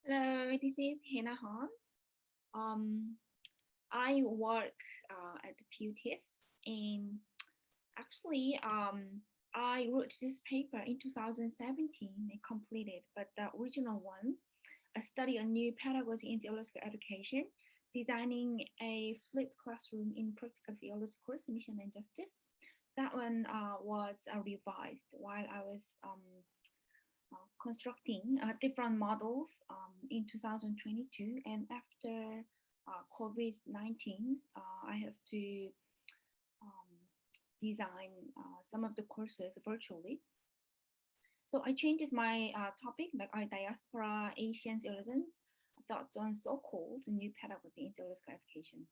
Hello, this is Hyun. Um, I work at the PUTS, and actually, I wrote this paper in 2017 and completed, but the original one, a study on new pedagogy in theological education, designing a flipped classroom in practical theology course, mission and justice. That one was revised while I was constructing different models in 2022. And after COVID-19, I have to um, design some of the courses virtually. So I changed my topic, like diaspora, Asian theologians, thoughts on so-called new pedagogy in theological education.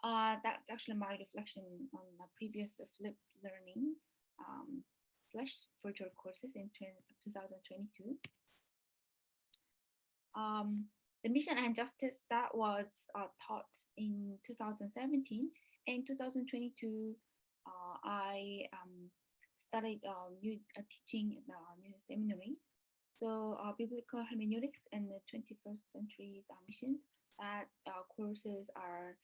That's actually my reflection on the previous flipped learning um, slash virtual courses in 2022. Um, the mission and justice that was taught in 2017 and 2022. I started new teaching in the new seminary. So biblical hermeneutics and the 21st century missions. That courses are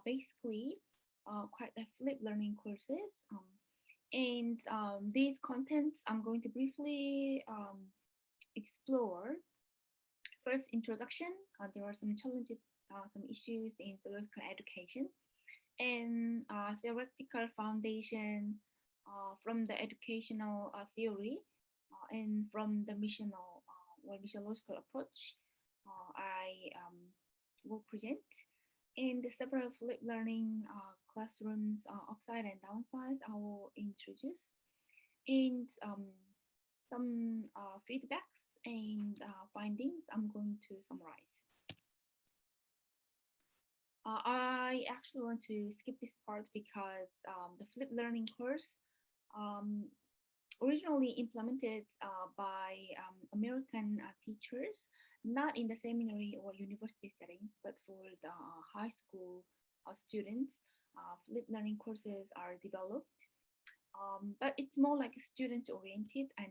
basically quite a flip learning courses. And these contents I'm going to briefly explore. First, introduction. There are some challenges, some issues in theological education, and theoretical foundation from the educational theory and from the missional or missiological approach. I will present. In the several flip learning classrooms, upside and downside, I will introduce. And some feedbacks and findings I'm going to summarize. I actually want to skip this part because the flip learning course um, originally implemented by American teachers, not in the seminary or university settings, but for the high school students. Flip learning courses are developed, but it's more like student oriented, and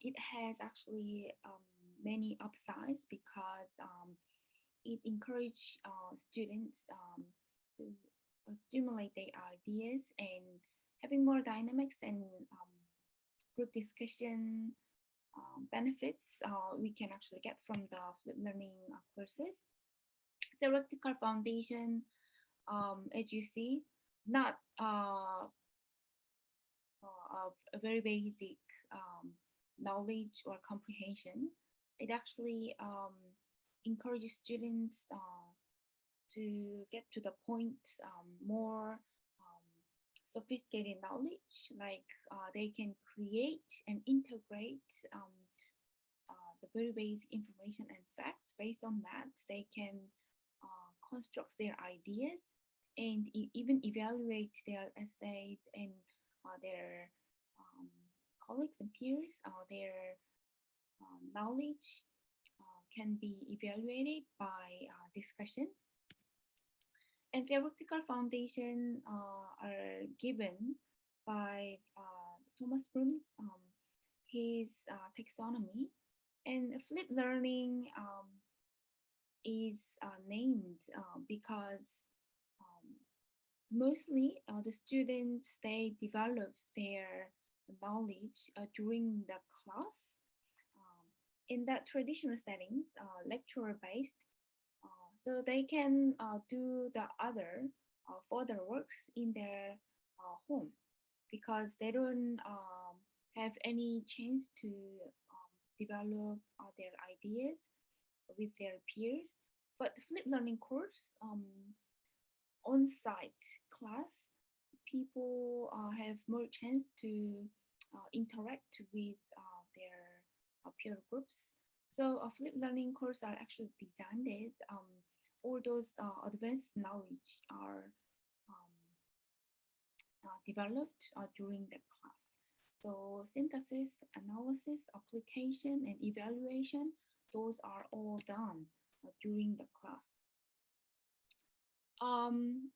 it has actually many upsides because it encourages students to stimulate their ideas and having more dynamics and group discussion benefits we can actually get from the flip learning courses. Theoretical foundation, as you see, not of a very basic knowledge or comprehension. It actually encourages students to get to the point more sophisticated knowledge, like they can create and integrate the very basic information and facts. Based on that, they can construct their ideas and even evaluate their essays and their um, colleagues and peers, their knowledge can be evaluated by discussion. And theoretical foundation are given by Thomas Bloom's his taxonomy. And flip learning is named because um, mostly the students they develop their knowledge during the class in that traditional settings, lecturer based, so they can do the other further works in their home because they don't have any chance to develop their ideas with their peers. But the flip learning course, on-site class, people have more chance to interact with their peer groups. So flip learning courses are actually designed. All those advanced knowledge are um, developed during the class. So synthesis, analysis, application, and evaluation, those are all done during the class. Um,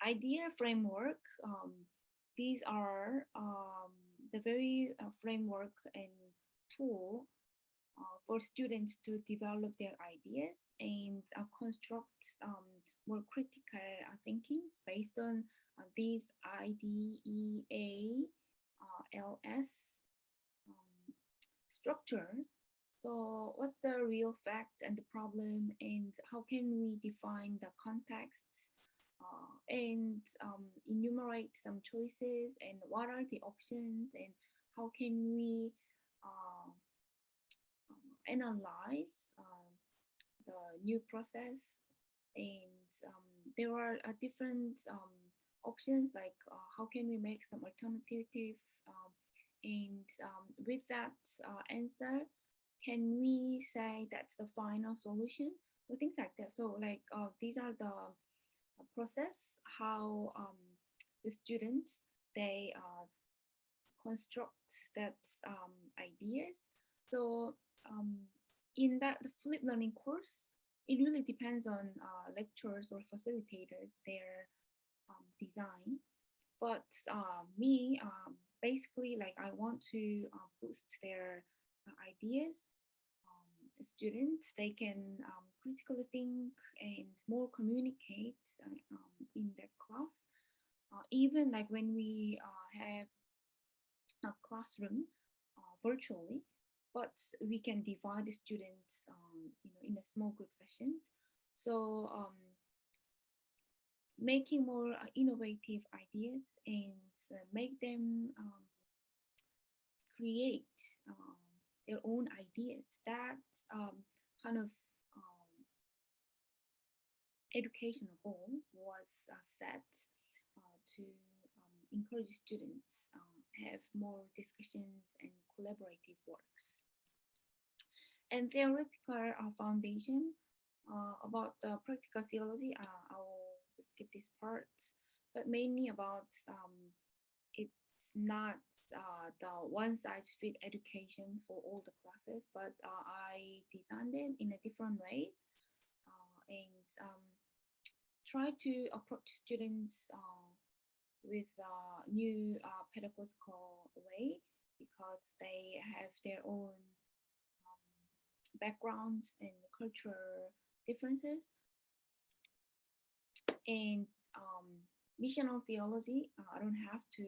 Idea framework, these are the very framework and tool for students to develop their ideas and construct more critical thinkings based on these IDEA LS um, structure. So, what's the real facts and the problem, and how can we define the context and enumerate some choices, and what are the options, and how can we uh, analyze the new process, and there are different options like how can we make some alternative and with that answer can we say that's the final solution or things like that. So like these are the process how the students they construct that ideas. So in that the flip learning course, it really depends on lecturers or facilitators their design. But me, basically, like I want to boost their ideas. Students they can critically think and more communicate in their class. Even like when we have a classroom virtually, but we can divide the students, in a small group sessions. So making more innovative ideas and make them create their own ideas. That um, kind of um, educational goal was set to encourage students have more discussions and collaborative works. And theoretical foundation about the practical theology, I'll just skip this part, but mainly about it's not the one size fit education for all the classes, but I designed it in a different way and try to approach students with a new pedagogical way because they have their own background and cultural differences. And missional theology, I don't have to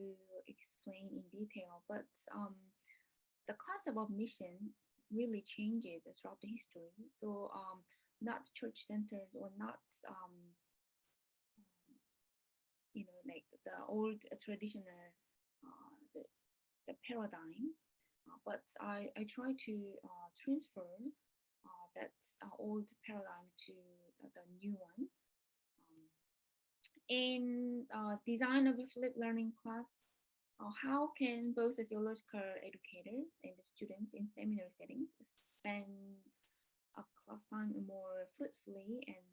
explain in detail, but the concept of mission really changes throughout the history. So not church centered or not like the old traditional the paradigm, but I try to transfer that old paradigm to the new one. In design of a flipped learning class, how can both the theological educators and the students in seminary settings spend a class time more fruitfully and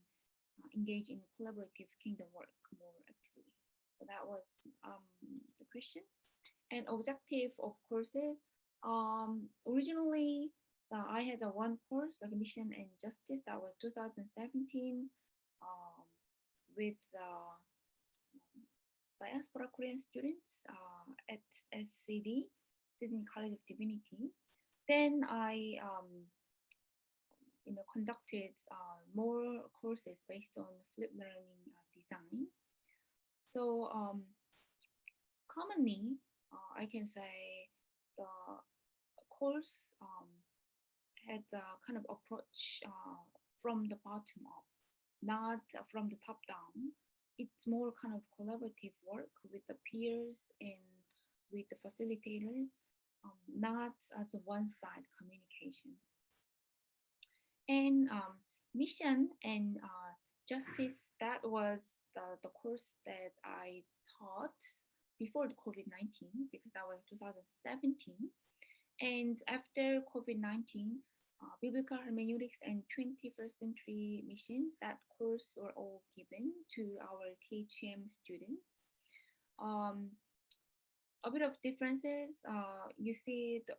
engage in collaborative kingdom work more actively? So that was the question. And objective of courses. Originally, I had a one course like mission and justice that was 2017 um, with diaspora Korean students at SCD, Sydney College of Divinity. Then I conducted more courses based on flipped learning design. So commonly, I can say the course had a kind of approach from the bottom up, not from the top down. It's more kind of collaborative work with the peers and with the facilitator, not as a one-side communication. And mission and justice, that was the course that I taught before the COVID-19 because that was 2017. And after COVID-19, biblical hermeneutics and 21st century missions, that course were all given to our THM students. A bit of differences, you see the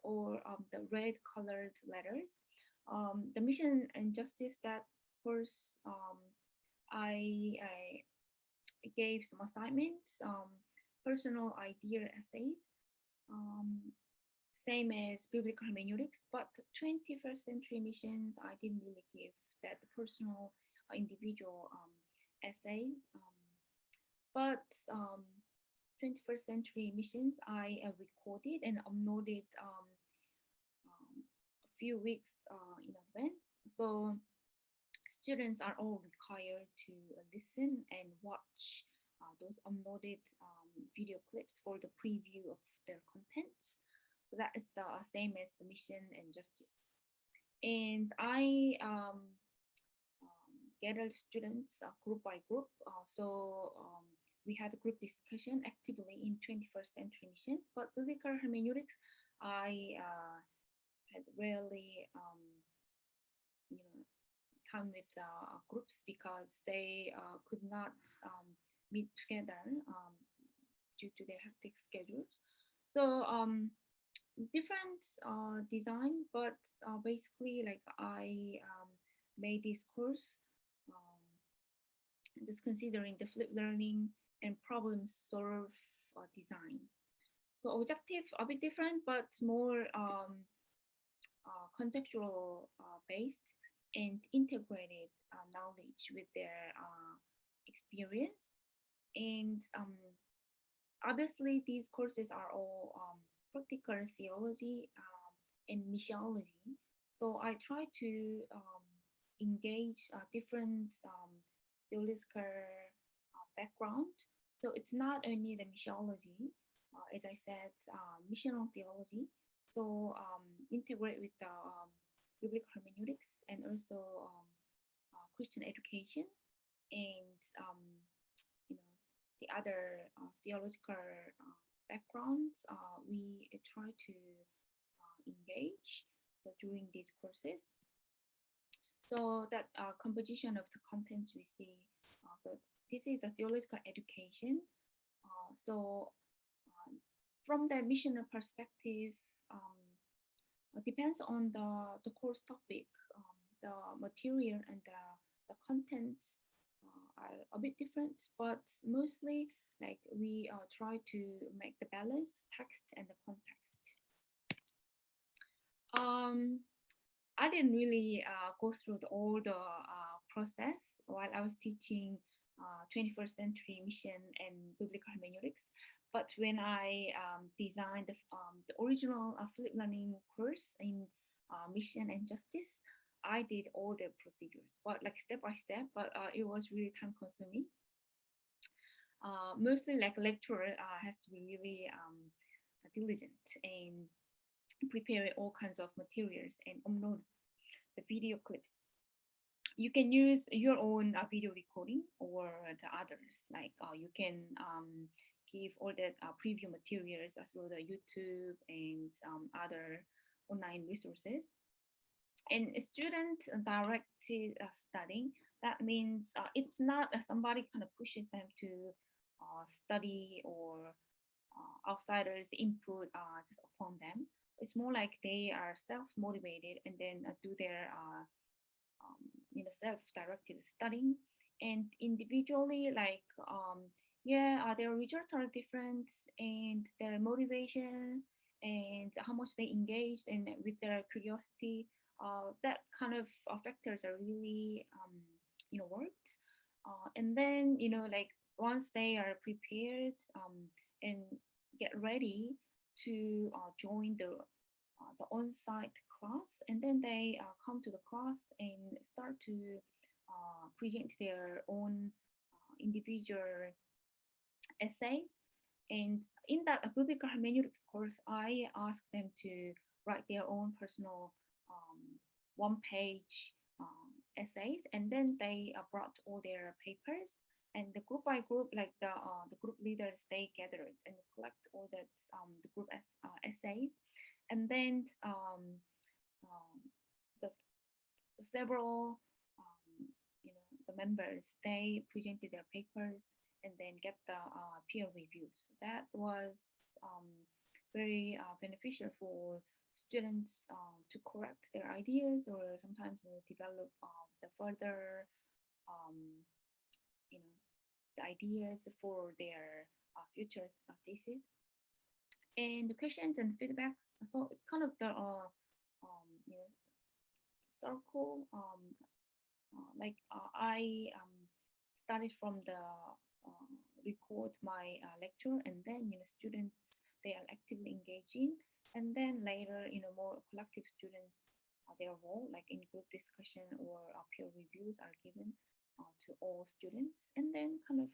red colored letters. The mission and justice, that course, I gave some assignments, personal idea essays, um, same as biblical hermeneutics, but 21st century missions, I didn't really give that personal individual essays. But 21st century missions, I recorded and uploaded a few weeks in advance. So students are all required to listen and watch those uploaded video clips for the preview of their contents. So that is the same as the mission and justice. And I gathered students group by group. So we had a group discussion actively in 21st century missions. But biblical hermeneutics, I had rarely, you know, time with groups because they could not meet together due to their hectic schedules. So different design, but basically, like I made this course um, just considering the flip learning and problem solve design. So objective a bit different, but more contextual based and integrated knowledge with their experience. And obviously, these courses are all practical theology and missiology. So I try to engage different theological background. So it's not only the missiology, as I said, missional theology. So integrate with the biblical hermeneutics and also Christian education and you know the other theological backgrounds we try to engage during these courses. So that composition of the contents we see. So this is a theological education. So from the missional perspective, depends on the course topic, the material and the contents are a bit different, but mostly like we try to make the balance text and the context. Um, I didn't really go through all the process while I was teaching 21st century mission and biblical hermeneutics. But when I designed the original flip learning course in mission and justice, I did all the procedures, but like step by step. But it was really time consuming. Mostly like lecturer has to be really diligent and prepare all kinds of materials and upload the video clips. You can use your own video recording or the others. Like you can give all the preview materials as well the YouTube and other online resources. And students directed studying, that means it's not somebody kind of pushes them to study or outsiders input just upon them. It's more like they are self-motivated and then do their self-directed studying and individually like yeah their results are different and their motivation and how much they engaged and with their curiosity that kind of factors are really worked and then like once they are prepared and get ready to join the on-site class, and then they come to the class and start to present their own individual essays. And in that biblical hermeneutics course, I asked them to write their own personal one-page essays, and then they brought all their papers. And the group by group, like the group leaders, they gathered and collect all that the group essays, and then um, the, the several the members they presented their papers and then get the peer reviews. So that was um, very beneficial for students to correct their ideas or sometimes develop the further um, you know the ideas for their future thesis. And the questions and feedbacks. So it's kind of the circle. I started from the record my lecture, and then students they are actively engaging, and then later more collective students their role like in group discussion or peer reviews are given to all students, and then kind of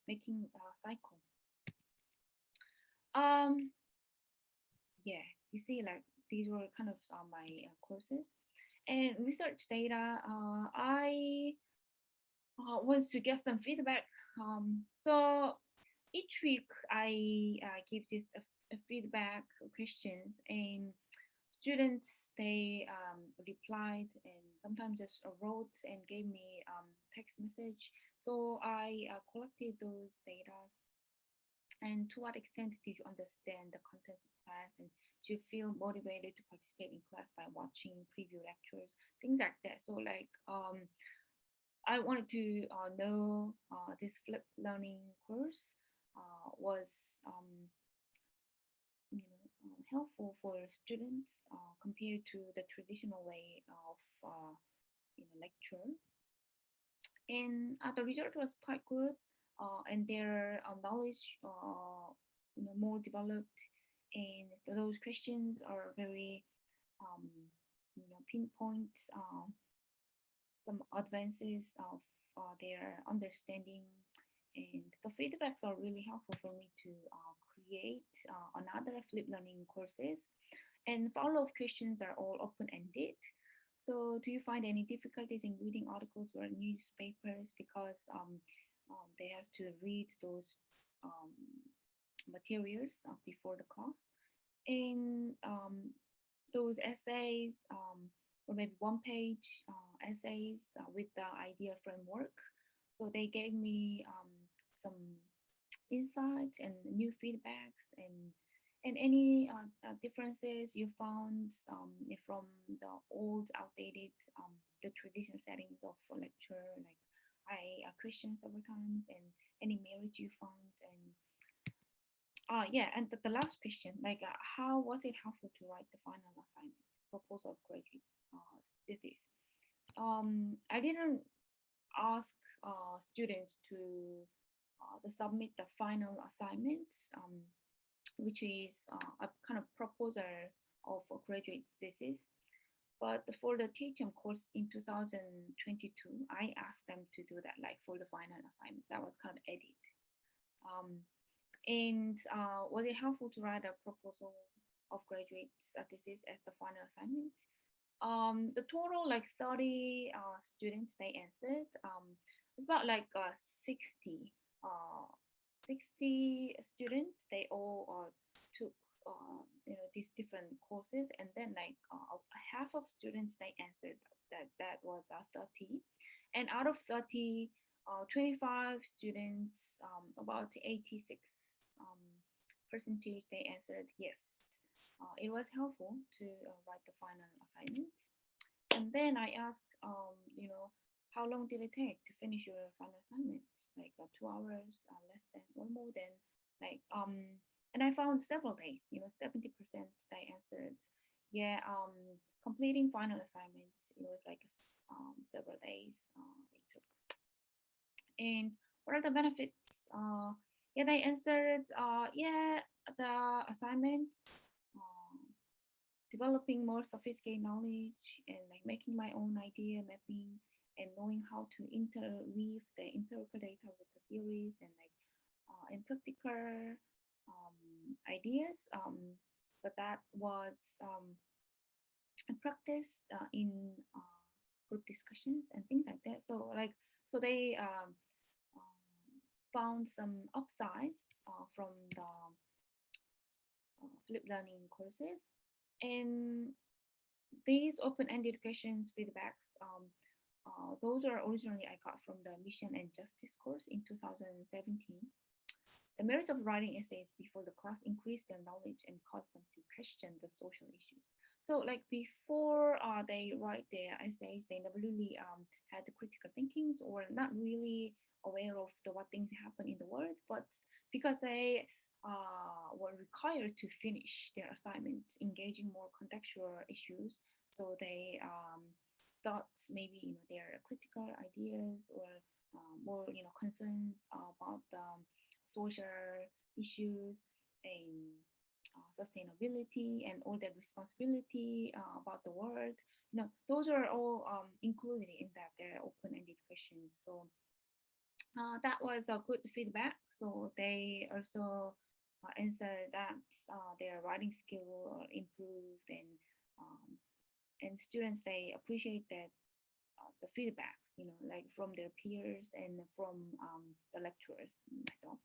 making a cycle. Um, yeah, you see, like these were kind of my courses and research data. I want to get some feedback. So each week I give this a feedback questions, and students they replied and sometimes just wrote and gave me text message. So I collected those data. And to what extent did you understand the contents of class, and do you feel motivated to participate in class by watching preview lectures, things like that. So like I wanted to know this flipped learning course was helpful for students compared to the traditional way of lecture. And the result was quite good, and their knowledge more developed, and those questions are very um, pinpoint some advances of their understanding, and the feedbacks are really helpful for me to create another flip learning courses. And follow-up questions are all open-ended. So do you find any difficulties in reading articles or newspapers because they have to read those um, materials before the class? And those essays or maybe one page essays with the idea framework. So they gave me some insights and new feedbacks, and any differences you found from the old outdated the traditional settings of a lecture, like I questioned several times, and any merit you found. And yeah, and the last question, like, how was it helpful to write the final assignment, proposal of graduate thesis? I didn't ask students to submit the final assignments, which is a kind of proposal of a graduate thesis. But for the THM course in 2022, I asked them to do that, like for the final assignment. That was kind of edit. Um, and was it helpful to write a proposal of graduate thesis as the final assignment? The total like 30 students they answered. It's about like 60, uh, 60 students. They all took these different courses, and then like half of students they answered that was 30, and out of 30, 25 students, about 86 um, percentage they answered yes. It was helpful to write the final assignment. And then I asked, how long did it take to finish your final assignment? Like 2 hours, less than, or more than, like, and I found several days. 70% they answered, yeah. Completing final assignment, it was like several days it took. And what are the benefits? Yeah, they answered, yeah, the assignment. Uh, Developing more sophisticated knowledge, and like making my own idea mapping, and knowing how to interweave the empirical data with the theories, and like and practical ideas. But that was practiced in group discussions and things like that. So like so they found some upsides from the flip learning courses. And these open-ended questions feedbacks, those are originally I got from the Mission and Justice course in 2017. The merits of writing essays before the class increased their knowledge and caused them to question the social issues. So, like before they write their essays, they never really had the critical thinkings, or not really aware of the what things happen in the world. But because they were required to finish their assignment, engaging more contextual issues. So they thought maybe their critical ideas or more concerns about social issues and sustainability and all the responsibility about the world. Those are all included in that open-ended questions. So that was a good feedback. So they also answered that their writing skill improved, um, and students they appreciate that the feedbacks, like from their peers and from the lecturers myself.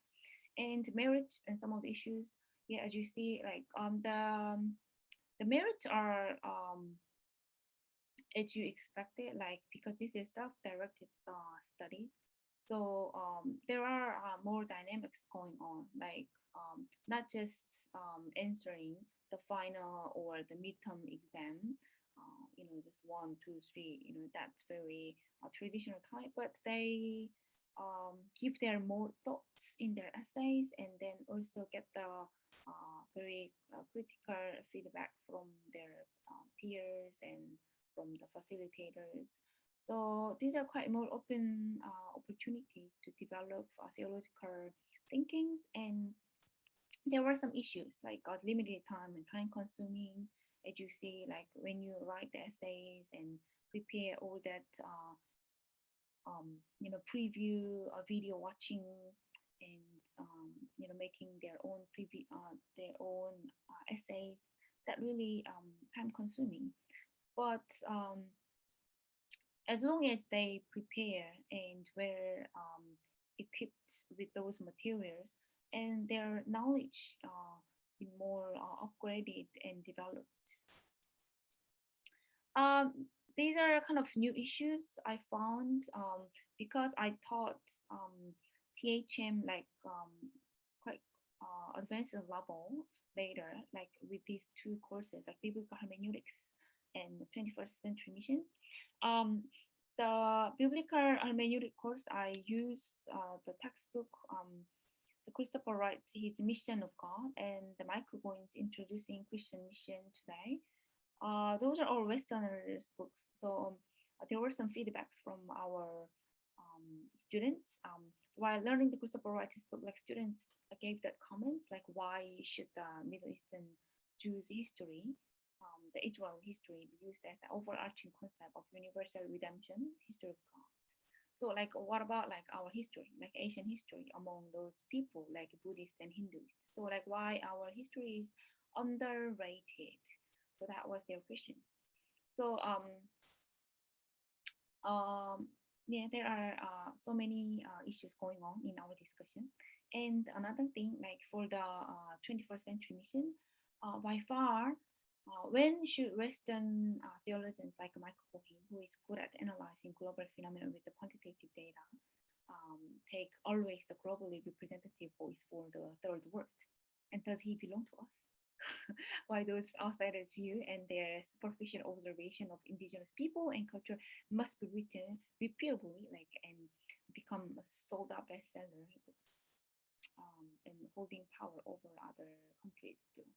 And merits and some of the issues, yeah, as you see, like the merits are as you expected, like because this is self-directed study. So there are more dynamics going on, like not just answering the final or the midterm exam, just one, two, three, that's very traditional type, but they give their more thoughts in their essays and then also get the very critical feedback from their peers and from the facilitators. So these are quite more open opportunities to develop theological thinkings. And there were some issues like limited time and time consuming, as you see, like when you write the essays and prepare all that, preview, video watching, and making their own preview, their own essays. That really time consuming. But as long as they prepare and were equipped with those materials and their knowledge be more upgraded and developed. These are kind of new issues I found because I taught THM like quite advanced level later, like with these two courses, like biblical hermeneutics and 21st century missions. Um, the biblical hermeneutic course, I use the textbook, the Christopher Wright's His Mission of God, and the Michael Boyne's Introducing Christian Mission Today. Those are all Westerners books. So there were some feedbacks from our students while learning the Christopher Wright's book. Like students gave that comments like why should the Middle Eastern Jews history, the Israel history, be used as an overarching concept of universal redemption, history of God. So like what about like our history, like Asian history among those people like Buddhist and Hinduist? So like why our history is underrated? So that was their questions. So yeah, there are so many issues going on in our discussion. And another thing, like for the 21st century mission, by far, when should Western theologians like Michael Cohen, who is good at analyzing global phenomena with the quantitative data, take always the globally representative voice for the third world? And does he belong to us? Why those outsiders' view and their superficial observation of indigenous people and culture must be written repeatably, like and become a sold out bestseller books, and holding power over other countries too.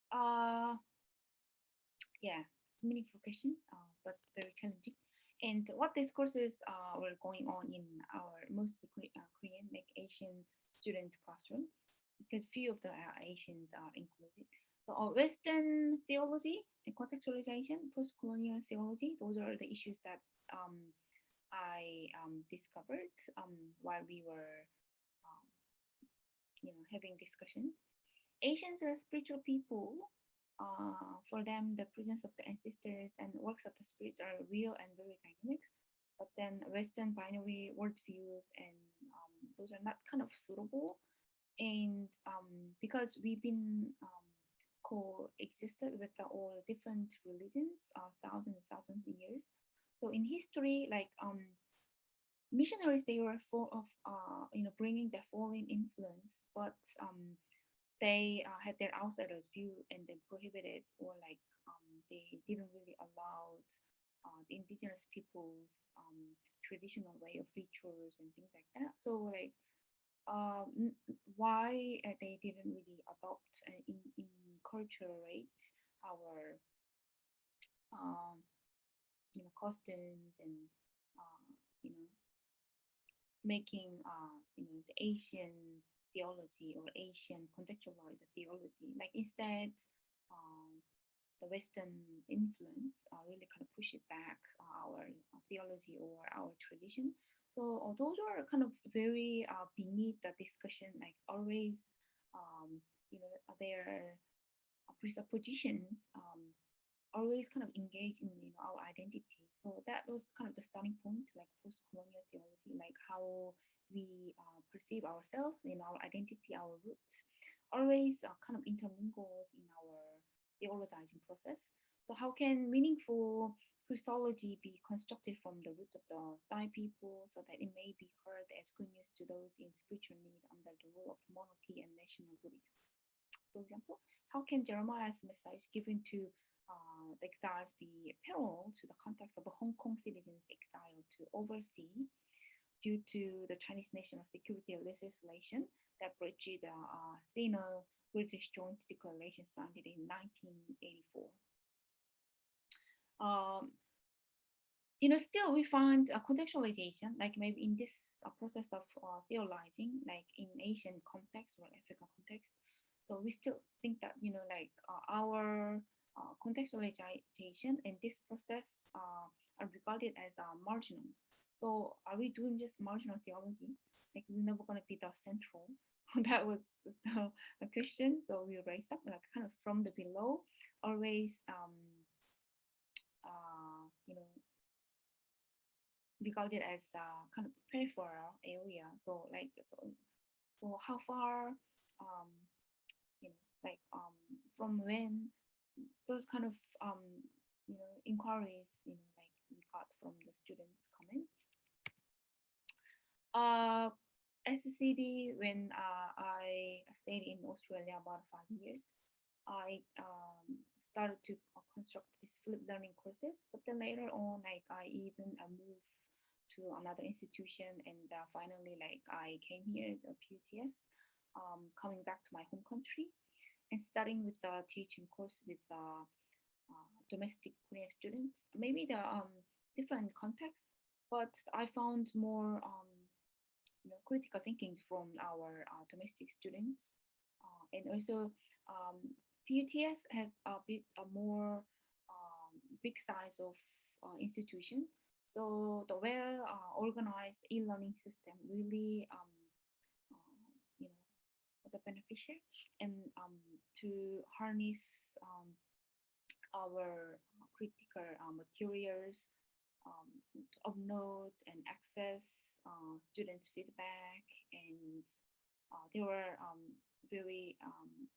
Uh, yeah, meaningful questions, but very challenging. And what these courses were going on in our mostly Korean, like Asian students' classroom, because few of the Asians are included. So Western theology and contextualization, post-colonial theology, those are the issues that I discovered while we were, um, having discussions. Asians are spiritual people. For them, the presence of the ancestors and works of the spirits are real and very dynamic. But then Western binary worldviews and those are not kind of suitable. And because we've been coexisted with the all different religions, thousands and thousands of years. So in history, like missionaries, they were full of bringing the foreign influence, but they had their outsiders view and then prohibited or like they didn't really allow the indigenous people's traditional way of rituals and things like that. So like why they didn't really adopt inculturate our um, costumes and uh, you know making the Asian theology or Asian contextualized theology. Like instead, um, the Western influence really kind of push it back our theology or our tradition. So those are kind of very beneath the discussion. Like always, their presuppositions always kind of engage in our identity. So that was kind of the starting point, like post-colonial theology, like how we perceive ourselves, our identity, our roots, always kind of intermingles in our theologizing process. So how can meaningful Christology be constructed from the roots of the Thai people so that it may be heard as good news to those in spiritual need under the rule of monarchy and national Buddhism? For example, how can Jeremiah's message given to the exiles be parallel to the context of a Hong Kong citizens exiled to overseas due to the Chinese national security legislation that breached the Sino-British Joint Declaration signed in 1984? Um, still we find a contextualization, like maybe in this process of theologizing, like in Asian context or African context. So we still think that, like our contextualization and this process are regarded as marginal. So are we doing just marginal theology? Like we're never going to be the central. That was the question. So we raised up like kind of from the below, always, regarded as a kind of peripheral area. So like so how far um, like from when those kind of inquiries like we got from the students' comments. As a CD, when I stayed in Australia about 5 years, I started to construct these flip learning courses. But then later on, like I even moved to another institution, and finally, like I came here to PUTS, coming back to my home country, and starting with the teaching course with domestic Korean students. Maybe the different context, but I found more critical thinking from our domestic students, and also um, PUTS has a bit a more big size of institution. So the well organized e-learning system really you know the beneficial and to harness our critical materials um, of notes and access students' feedback, and there were very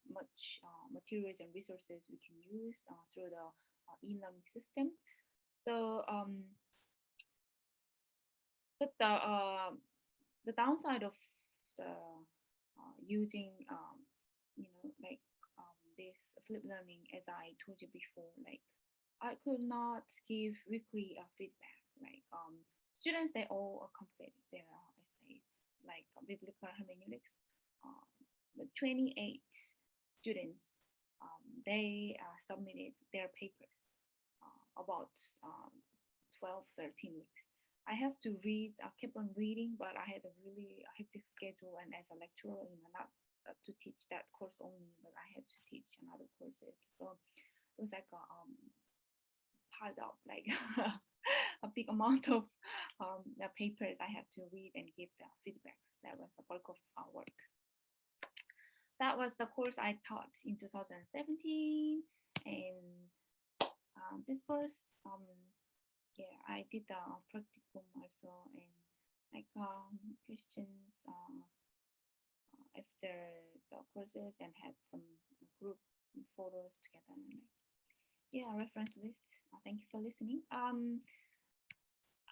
much materials and resources we can use through the e-learning system. So, but the downside of the using like this flip learning, as I told you before, like I could not give weekly feedback. Like students, they all complete their essays, like biblical hermeneutics. Um, the 28 students, they submitted their papers about 12, 13 weeks. I have to read, I kept on reading, but I had a really hectic schedule. And as a lecturer, not to teach that course only, but I had to teach another courses. So it was like a piled up, like a big amount of the papers I had to read and give the feedbacks. That was the bulk of our work. That was the course I taught in 2017, and this course, yeah, I did the practicum also, and like questions after the courses, and had some group photos together, and like, yeah, reference list. Thank you for listening.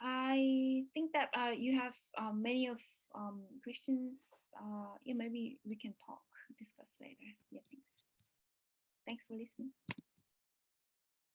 I think that you have many of questions. Yeah, maybe we can talk, discuss later. Yeah, thanks. Thanks for listening.